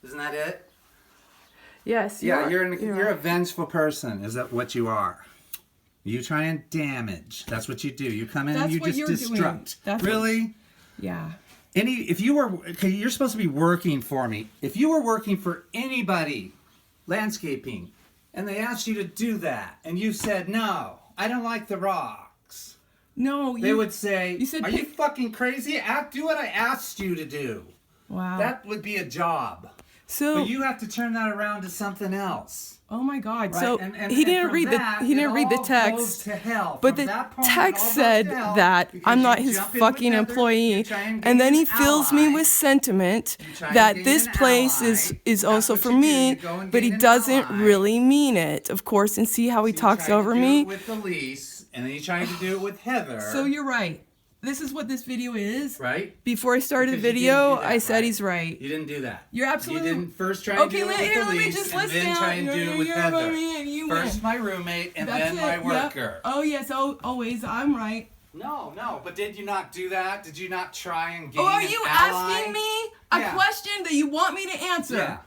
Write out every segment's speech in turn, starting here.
Isn't that it? Yes. Yeah, you're a vengeful person. Is that what you are? You try and damage. That's what you do. You come in and you just destruct. Really? Yeah. If you were, okay, you're supposed to be working for me. If you were working for anybody, landscaping, and they asked you to do that, and you said, no, I don't like the rocks. No, they would say, you said, are you fucking crazy? Do what I asked you to do. Wow. That would be a job. But you have to turn that around to something else. Oh my God! Right? So he didn't read the text. But the text said that I'm not his fucking employee, and then he fills me with sentiment that this place is also for me, but he doesn't really mean it, of course. And see how he talks over me. With the lease, and then he tried to do it with Heather. So you're right. This is what this video is. Right? Before I started the video, I said he's right. You didn't do that. You're absolutely... You didn't first try and do it with the lease, and then try and do it with Heather. First my roommate, and then my worker. Oh, yes, always. I'm right. No, but did you not do that? Did you not try and gain an ally? Are you asking me a question that you want me to answer? Yeah.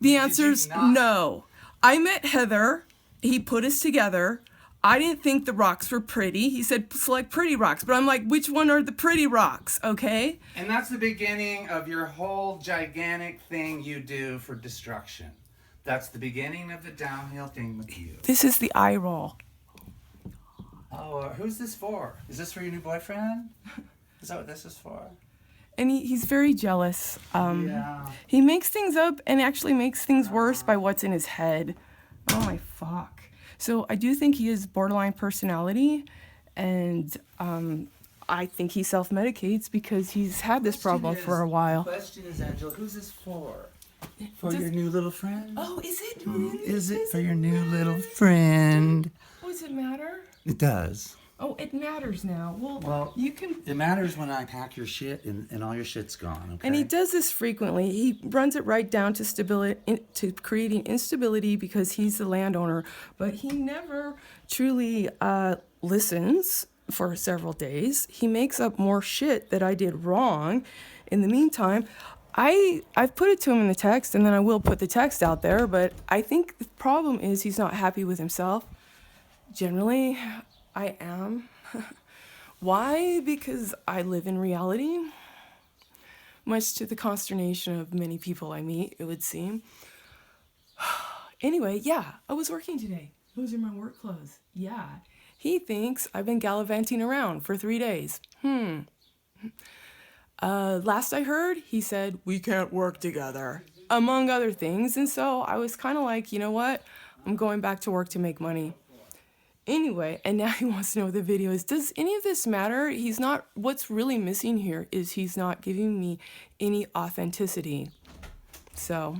The answer's no. I met Heather. He put us together. I didn't think the rocks were pretty. He said, select pretty rocks. But I'm like, which one are the pretty rocks, okay? And that's the beginning of your whole gigantic thing you do for destruction. That's the beginning of the downhill thing with you. This is the eye roll. Oh, who's this for? Is this for your new boyfriend? Is that what this is for? And he's very jealous. Yeah. He makes things up and actually makes things worse by what's in his head. Oh, my fuck. So I do think he is borderline personality, and I think he self-medicates because he's had this problem for a while. The question is, Angela, who's this for? For your new little friend? Oh, is it? Is it for your new little friend? Oh, does it matter? It does. Oh, it matters now. Well, you can... It matters when I pack your shit and all your shit's gone, okay? And he does this frequently. He runs it right down to stability, to creating instability because he's the landowner. But he never truly listens for several days. He makes up more shit that I did wrong. In the meantime, I've put it to him in the text, and then I will put the text out there. But I think the problem is he's not happy with himself. Generally, I am. Why? Because I live in reality, much to the consternation of many people I meet, it would seem. Anyway, yeah, I was working today. Those are my work clothes. Yeah. He thinks I've been gallivanting around for 3 days. Last I heard, he said, we can't work together, among other things. And so I was kind of like, you know what? I'm going back to work to make money. Anyway, and now he wants to know what the video is. Does any of this matter? He's not, what's really missing here is he's not giving me any authenticity. So.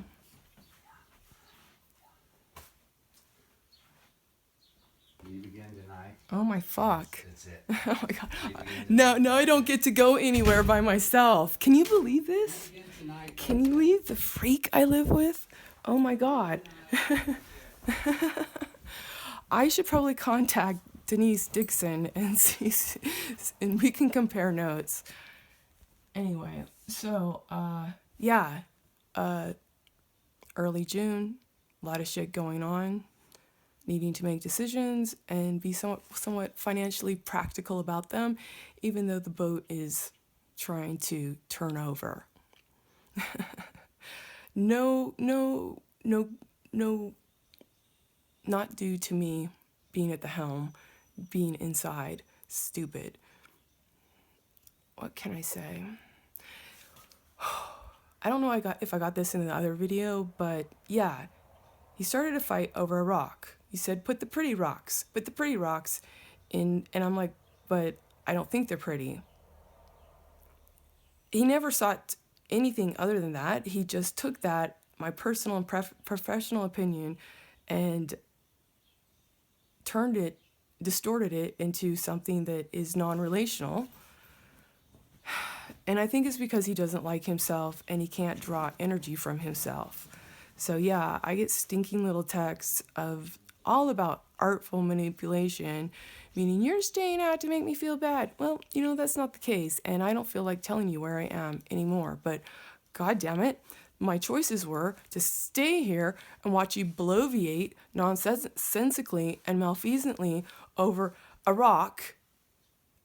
You begin tonight. Oh my fuck. That's it. Oh my God. No, I don't get to go anywhere by myself. Can you believe this? Can you believe the freak I live with? Oh my God. I should probably contact Dickson and see, and we can compare notes. Anyway, so, yeah, early June, a lot of shit going on, needing to make decisions and be somewhat financially practical about them, even though the boat is trying to turn over. No, not due to me being at the helm, being inside, stupid. What can I say? I don't know if I got this in the other video, but yeah, he started a fight over a rock. He said, put the pretty rocks in, and I'm like, but I don't think they're pretty. He never sought anything other than that. He just took that, my personal and professional opinion, and distorted it into something that is non-relational. And I think it's because he doesn't like himself and he can't draw energy from himself. So yeah, I get stinking little texts of all about artful manipulation, meaning you're staying out to make me feel bad. Well, you know, that's not the case. And I don't feel like telling you where I am anymore. But God damn it, my choices were to stay here and watch you bloviate nonsensically and malfeasantly over a rock.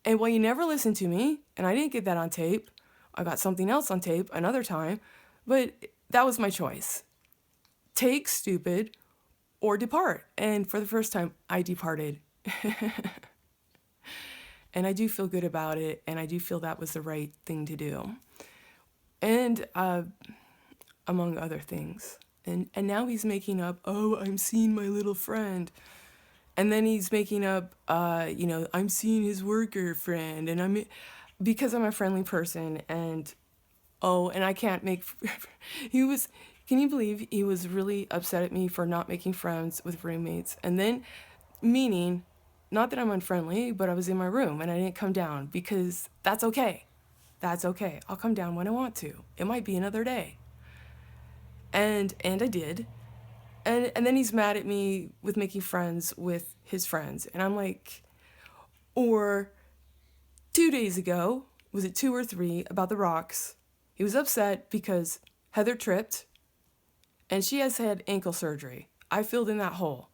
And well, you never listened to me, and I didn't get that on tape. I got something else on tape another time, but that was my choice. Take stupid or depart. And for the first time, I departed. And I do feel good about it, and I do feel that was the right thing to do. And among other things. And now he's making up, oh, I'm seeing my little friend. And then he's making up, I'm seeing his worker friend. And because I'm a friendly person, and I can't make, can you believe he was really upset at me for not making friends with roommates? And then, meaning, not that I'm unfriendly, but I was in my room and I didn't come down because that's okay. That's okay. I'll come down when I want to. It might be another day. And I did. And then he's mad at me with making friends with his friends. And I'm like, or 2 days ago, was it 2 or 3, about the rocks, he was upset because Heather tripped and she has had ankle surgery. I filled in that hole.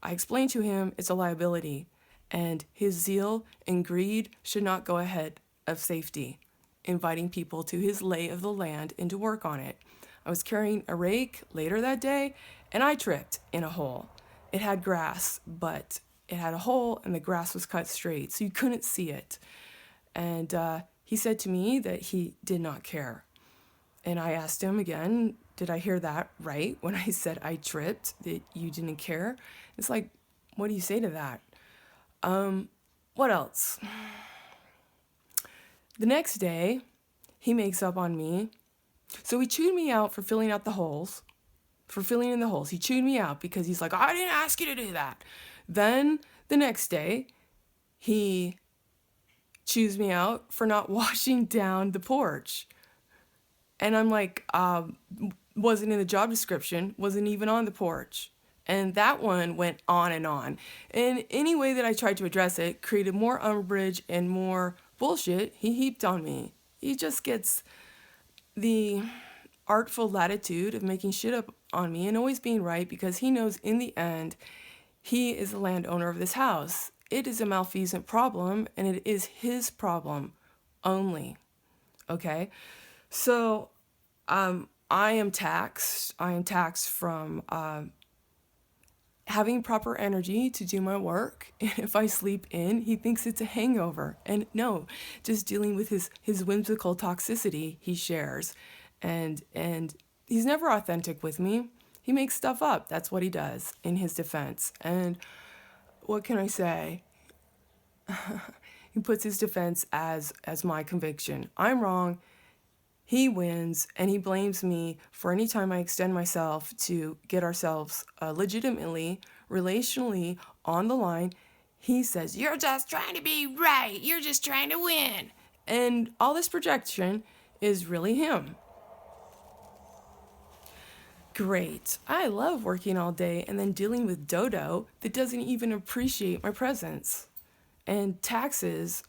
I explained to him it's a liability, and his zeal and greed should not go ahead of safety, inviting people to his lay of the land and to work on it. I was carrying a rake later that day, and I tripped in a hole. It had grass, but it had a hole, and the grass was cut straight, so you couldn't see it. And he said to me that he did not care. And I asked him again, did I hear that right when I said I tripped, that you didn't care? It's like, what do you say to that? What else? The next day, he makes up on me. So he chewed me out for filling out the holes, for filling in the holes. He chewed me out because he's like, I didn't ask you to do that. Then the next day, he chews me out for not washing down the porch. And I'm like, wasn't in the job description, wasn't even on the porch. And that one went on. And any way that I tried to address it created more umbrage and more bullshit he heaped on me. He just gets the artful latitude of making shit up on me and always being right because he knows in the end he is the landowner of this house. It is a malfeasant problem, and it is his problem only. Okay? So I am taxed. I am taxed from having proper energy to do my work. And if I sleep in, he thinks it's a hangover. And no, just dealing with his whimsical toxicity he shares. And he's never authentic with me. He makes stuff up. That's what he does in his defense. And what can I say? He puts his defense as my conviction. I'm wrong. He wins, and he blames me for any time I extend myself to get ourselves legitimately, relationally on the line. He says, you're just trying to be right. You're just trying to win. And all this projection is really him. Great. I love working all day and then dealing with Dodo that doesn't even appreciate my presence. And taxes,